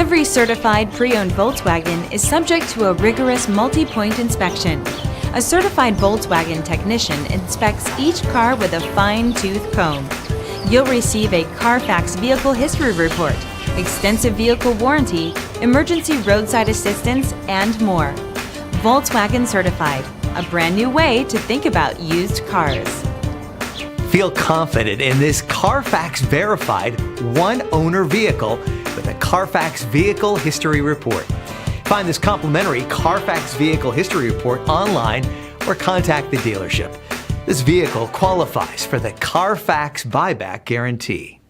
Every certified pre-owned Volkswagen is subject to a rigorous multi-point inspection. A certified Volkswagen technician inspects each car with a fine-tooth comb. You'll receive a CarFax vehicle history report, extensive vehicle warranty, emergency roadside assistance, and more. Volkswagen Certified, a brand new way to think about used cars. Feel confident in this CarFax verified one-owner vehicle with a CarFax Vehicle History Report. Find this complimentary CarFax Vehicle History Report online or contact the dealership. This vehicle qualifies for the CarFax Buyback Guarantee.